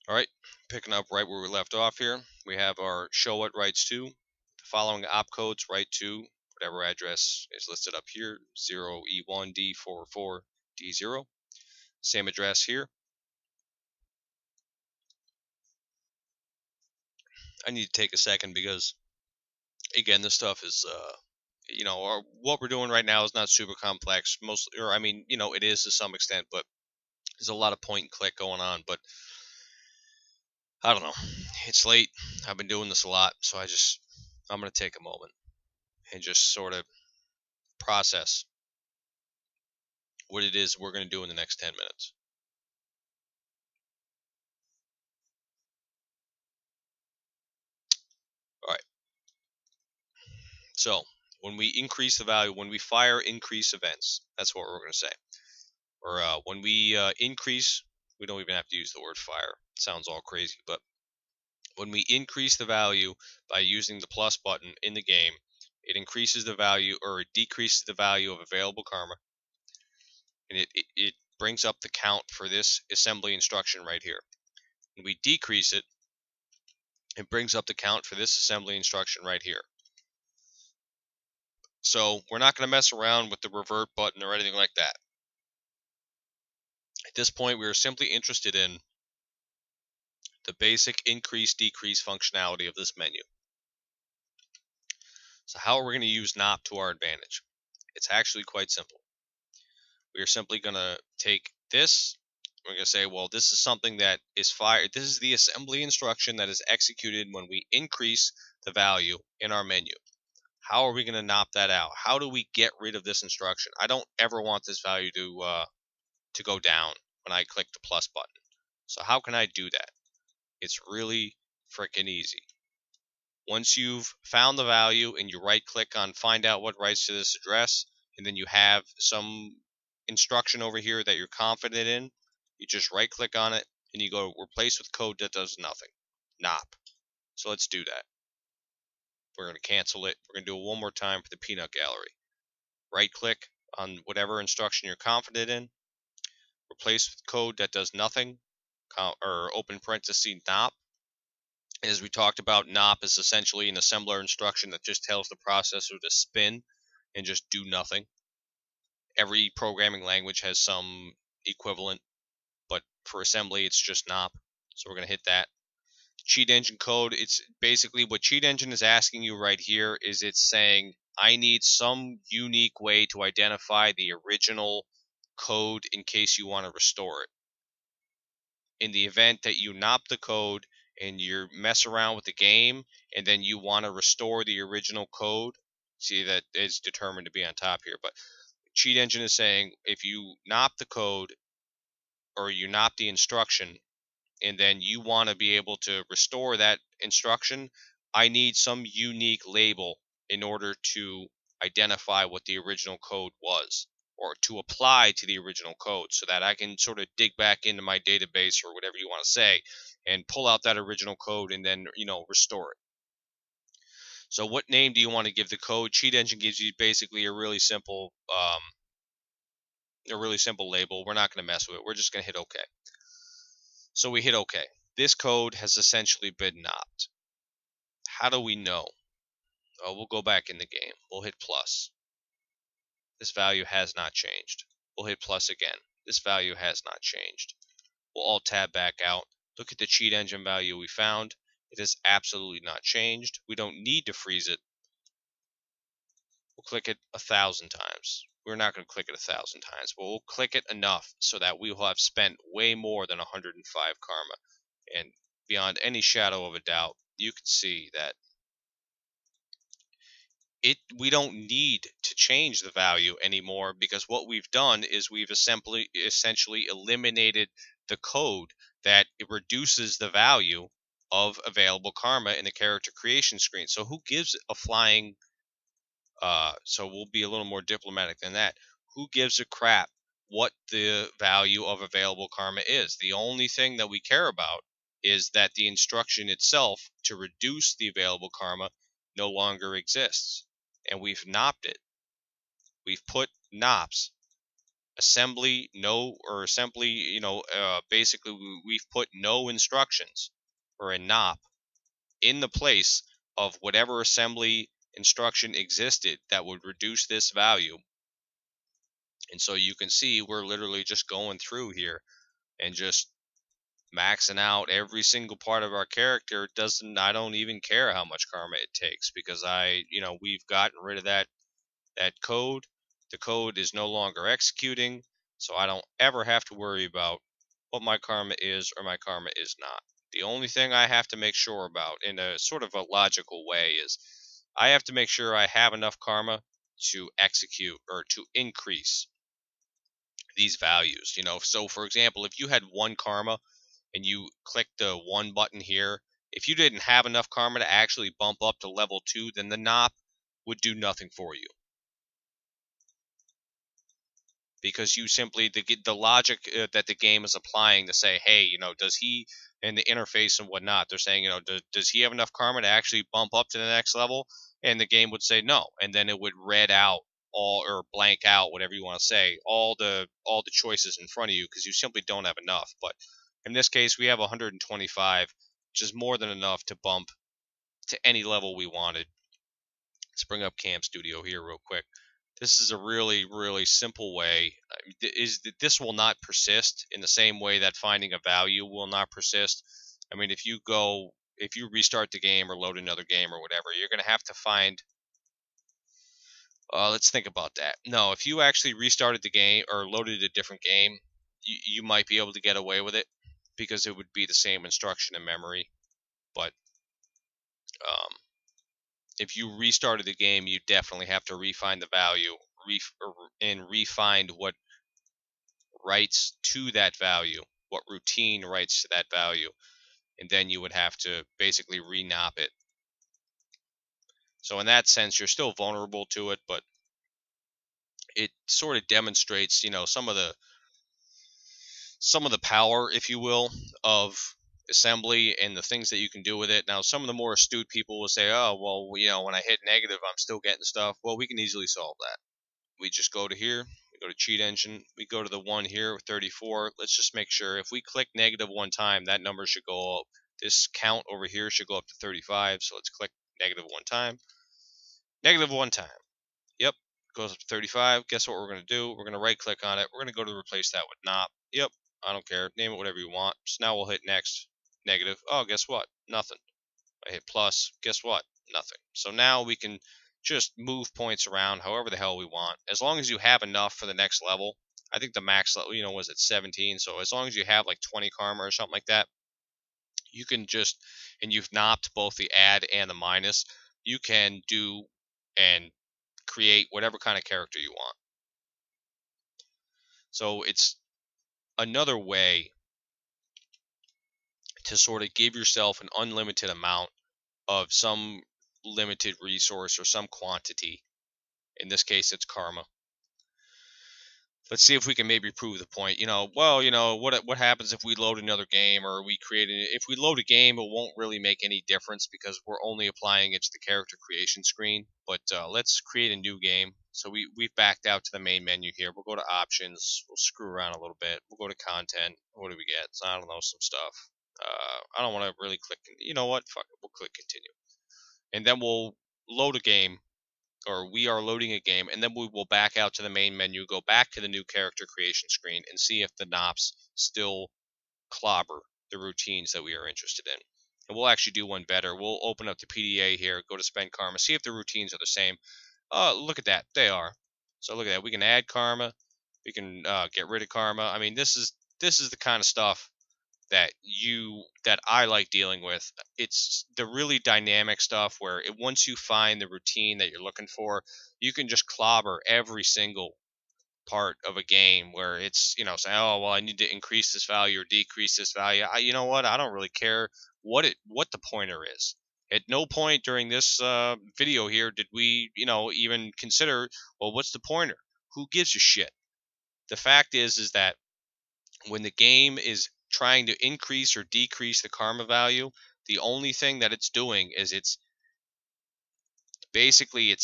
All right, picking up right where we left off here, we have our show what writes to. The following opcodes write to whatever address is listed up here, 0E1D44D0. Same address here. I need to take a second because, again, this stuff is, what we're doing right now is not super complex. Mostly, or I mean, it is to some extent, but there's a lot of point and click going on. But I don't know. It's late. I've been doing this a lot, so I'm going to take a moment and just sort of process what it is we're going to do in the next 10 minutes. All right. So when we increase the value, when we fire increase events, that's what we're going to say. Or when we increase, we don't even have to use the word fire. It sounds all crazy. But when we increase the value by using the plus button in the game, it increases the value or it decreases the value of available karma. And it brings up the count for this assembly instruction right here. When we decrease it, it brings up the count for this assembly instruction right here. So we're not going to mess around with the revert button or anything like that. At this point, we are simply interested in the basic increase-decrease functionality of this menu. So how are we going to use NOP to our advantage? It's actually quite simple. We are simply going to take this. We're going to say, well, this is something that is fired. This is the assembly instruction that is executed when we increase the value in our menu. How are we going to NOP that out? How do we get rid of this instruction? I don't ever want this value to go down when I click the plus button. So how can I do that? It's really freaking easy. Once you've found the value and you right click on find out what writes to this address, and then you have some instruction over here that you're confident in, you just right click on it and you go replace with code that does nothing. NOP. So let's do that. We're going to cancel it. We're going to do it one more time for the peanut gallery. Right click on whatever instruction you're confident in, replace with code that does nothing, or open parenthesis NOP. As we talked about, NOP is essentially an assembler instruction that just tells the processor to spin and just do nothing. Every programming language has some equivalent, but for assembly, it's just NOP. So we're going to hit that. Cheat engine code, it's basically what cheat engine is asking you right here is it's saying, I need some unique way to identify the original code in case you want to restore it. In the event that you NOP the code and you mess around with the game and then you want to restore the original code, see that it's determined to be on top here, but cheat engine is saying if you NOP the code or you NOP the instruction and then you want to be able to restore that instruction, I need some unique label in order to identify what the original code was, or to apply to the original code, so that I can sort of dig back into my database or whatever you want to say and pull out that original code and then restore it. So what name do you want to give the code? Cheat engine gives you basically a really simple label. We're not going to mess with it. We're just going to hit OK. So we hit OK. This code has essentially been NOPed. How do we know? Oh, we'll go back in the game. We'll hit plus. This value has not changed. We'll hit plus again. This value has not changed. We'll alt tab back out. Look at the cheat engine value we found. It has absolutely not changed. We don't need to freeze it. We'll click it 1,000 times. We're not going to click it 1,000 times, but we'll click it enough so that we will have spent way more than 105 karma. And beyond any shadow of a doubt, you can see that we don't need to change the value anymore, because what we've done is we've essentially eliminated the code that it reduces the value of available karma in the character creation screen. So who gives a flying so we'll be a little more diplomatic than that. Who gives a crap what the value of available karma is? The only thing that we care about is that the instruction itself to reduce the available karma no longer exists. And we've NOPed it. We've put NOPs assembly basically we've put no instructions or a NOP in the place of whatever assembly instruction existed that would reduce this value. And so you can see we're literally just going through here and just maxing out every single part of our character. Doesn't I don't even care how much karma it takes, because we've gotten rid of that code. The code is no longer executing, so I don't ever have to worry about what my karma is or my karma is not. The only thing I have to make sure about in a sort of a logical way is I have to make sure I have enough karma to execute or to increase these values. So for example, if you had one karma and you click the one button here, if you didn't have enough karma to actually bump up to level 2, then the NOP would do nothing for you, because you simply the logic that the game is applying to say, hey, does he, in the interface and whatnot, they're saying, does he have enough karma to actually bump up to the next level? And the game would say no, and then it would red out all, or blank out, whatever you want to say, all the choices in front of you, because you simply don't have enough. But in this case, we have 125, which is more than enough to bump to any level we wanted. Let's bring up Camp Studio here real quick. This is a really, really simple way. Is that this will not persist in the same way that finding a value will not persist. I mean, if you restart the game or load another game or whatever, you're going to have to find. Let's think about that. No, if you actually restarted the game or loaded a different game, you might be able to get away with it, because it would be the same instruction in memory. But um, if you restarted the game, you definitely have to refine the value, and refine what writes to that value, what routine writes to that value, and then you would have to basically re-NOP it. So in that sense, you're still vulnerable to it, but it sort of demonstrates, some of the power, if you will, of assembly and the things that you can do with it. Now, some of the more astute people will say, oh, well, when I hit negative, I'm still getting stuff. Well, we can easily solve that. We just go to here, we go to cheat engine, we go to the one here, 34. Let's just make sure if we click negative one time, that number should go up. This count over here should go up to 35. So let's click negative one time. Negative one time. Yep, goes up to 35. Guess what we're going to do? We're going to right click on it. We're going to go to replace that with NOP. Yep, I don't care. Name it whatever you want. So now we'll hit next. Negative. Oh, guess what? Nothing. I hit plus. Guess what? Nothing. So now we can just move points around however the hell we want, as long as you have enough for the next level. I think the max level, was at 17. So as long as you have like 20 karma or something like that, you can just, and you've knopped both the add and the minus, you can do and create whatever kind of character you want. So it's another way to sort of give yourself an unlimited amount of some limited resource or some quantity. In this case, it's karma. Let's see if we can maybe prove the point. What happens if we load another game, or if we load a game, it won't really make any difference because we're only applying it to the character creation screen. But let's create a new game. So we've backed out to the main menu here. We'll go to options. We'll screw around a little bit. We'll go to content. What do we get? So I don't know, some stuff. I don't want to really click. You know what? Fuck it. We'll click continue. And then we'll load a game, or we are loading a game, and then we will back out to the main menu, go back to the new character creation screen, and see if the NOPs still clobber the routines that we are interested in. And we'll actually do one better. We'll open up the PDA here, go to spend karma, see if the routines are the same. Look at that. They are. So look at that. We can add karma. We can get rid of karma. I mean, this is the kind of stuff that I like dealing with. It's the really dynamic stuff where once you find the routine that you're looking for, you can just clobber every single part of a game where it's, say, oh, well, I need to increase this value or decrease this value. You know what? I don't really care what the pointer is. At no point during this video here did we, even consider, well, what's the pointer? Who gives a shit? The fact is that when the game is trying to increase or decrease the karma value, the only thing that it's doing is it's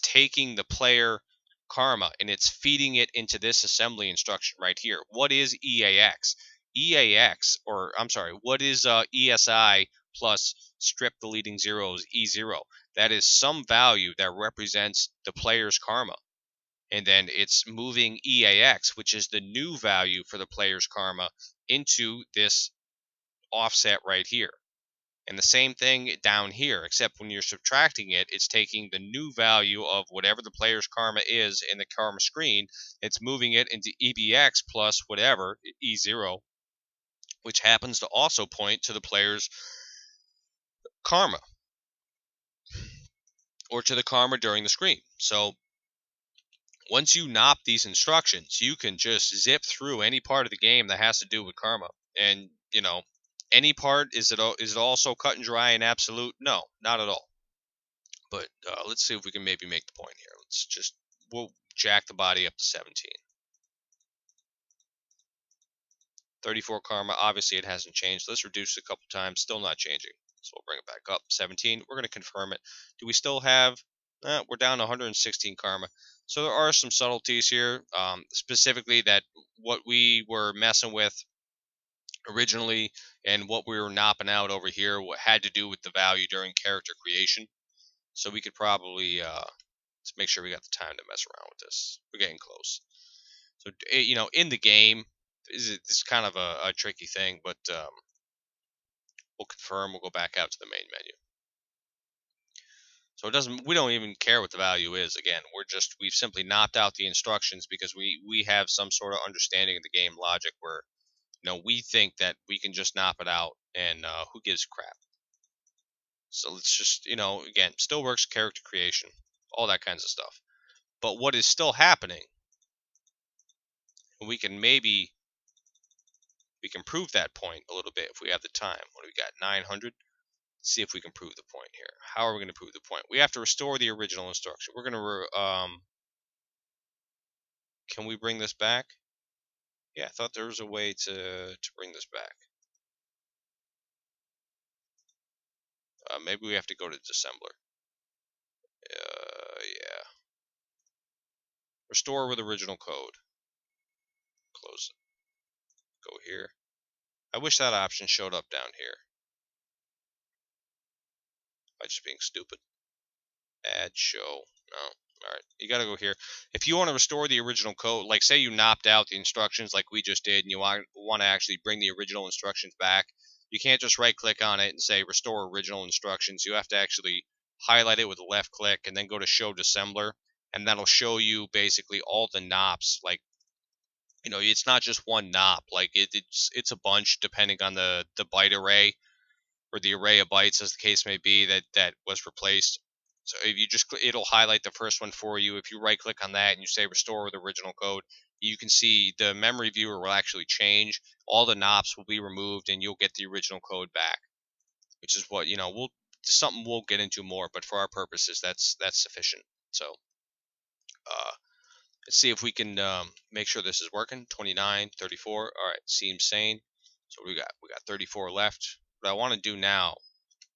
taking the player karma, and it's feeding it into this assembly instruction right here. What is EAX? EAX, or I'm sorry, what is ESI plus strip the leading zeros, E0? That is some value that represents the player's karma. And then it's moving EAX, which is the new value for the player's karma, into this offset right here. And the same thing down here, except when you're subtracting it, it's taking the new value of whatever the player's karma is in the karma screen, it's moving it into EBX plus whatever, E0, which happens to also point to the player's karma, or to the karma during the screen. So once you NOP these instructions, you can just zip through any part of the game that has to do with karma. And, you know, any part, is it also cut and dry and absolute? No, not at all. But let's see if we can maybe make the point here. We'll jack the body up to 17. 34 karma, obviously it hasn't changed. Let's reduce it a couple times, still not changing. So we'll bring it back up. 17, we're going to confirm it. Do we still have, we're down to 116 karma. So there are some subtleties here, specifically that what we were messing with originally and what we were knopping out over here what had to do with the value during character creation. So we could probably let's make sure we got the time to mess around with this. We're getting close. So, you know, in the game, this is kind of a tricky thing, but we'll confirm. We'll go back out to the main menu. So we don't even care what the value is. Again, we've simply knocked out the instructions because we have some sort of understanding of the game logic where, you know, we think that we can just knock it out, and who gives a crap. So let's just, you know, again, still works character creation, all that kinds of stuff. But what is still happening, and we can prove that point a little bit if we have the time. What do we got? 900. See if we can prove the point here. How are we going to prove the point? We have to restore the original instruction. We're going to can we bring this back? Yeah, I thought there was a way to bring this back. Maybe we have to go to disassembler. Yeah. Restore with original code. Close it. Go here. I wish that option showed up down here. By just being stupid. Add show. No. Alright, you gotta go here. If you want to restore the original code, like say you knocked out the instructions like we just did, and you want to actually bring the original instructions back, you can't just right click on it and say restore original instructions. You have to actually highlight it with a left click and then go to show disassembler, and that'll show you basically all the NOPs. Like, you know, it's not just one NOP, like it's a bunch depending on the byte array, or the array of bytes as the case may be, that was replaced. So if you just, it'll highlight the first one for you. If you right click on that and you say restore with original code, you can see the memory viewer will actually change. All the NOPs will be removed and you'll get the original code back, which is what, you know, something we'll get into more, but for our purposes, that's sufficient. So let's see if we can make sure this is working. 29, 34. All right, seems sane. So we got 34 left. What I want to do now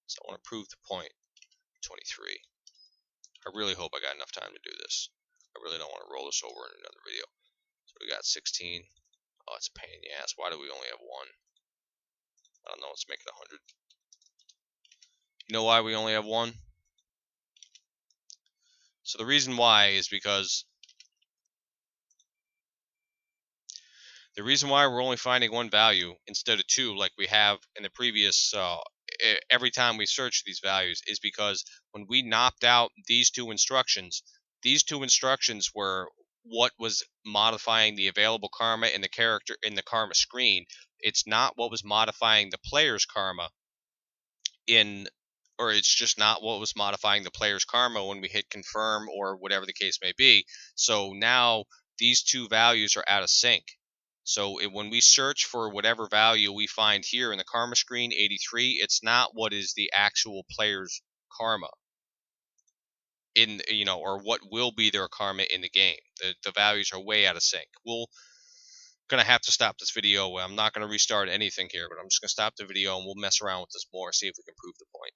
is I want to prove the point. 23. I really hope I got enough time to do this. I really don't want to roll this over in another video. So we got 16. Oh, it's a pain in the ass. Why do we only have one? I don't know. Let's make it 100. You know why we only have one? So the reason why is because we're only finding one value instead of two like we have in the previous every time we search these values is because when we knocked out these two instructions were what was modifying the available karma in the character in the karma screen. It's not what was modifying the player's karma it's just not what was modifying the player's karma when we hit confirm or whatever the case may be. So now these two values are out of sync. So when we search for whatever value we find here in the karma screen, 83, it's not what is the actual player's karma in, you know, or what will be their karma in the game. The values are way out of sync. We're gonna have to stop this video. I'm not gonna restart anything here, but I'm just gonna stop the video and we'll mess around with this more, see if we can prove the point.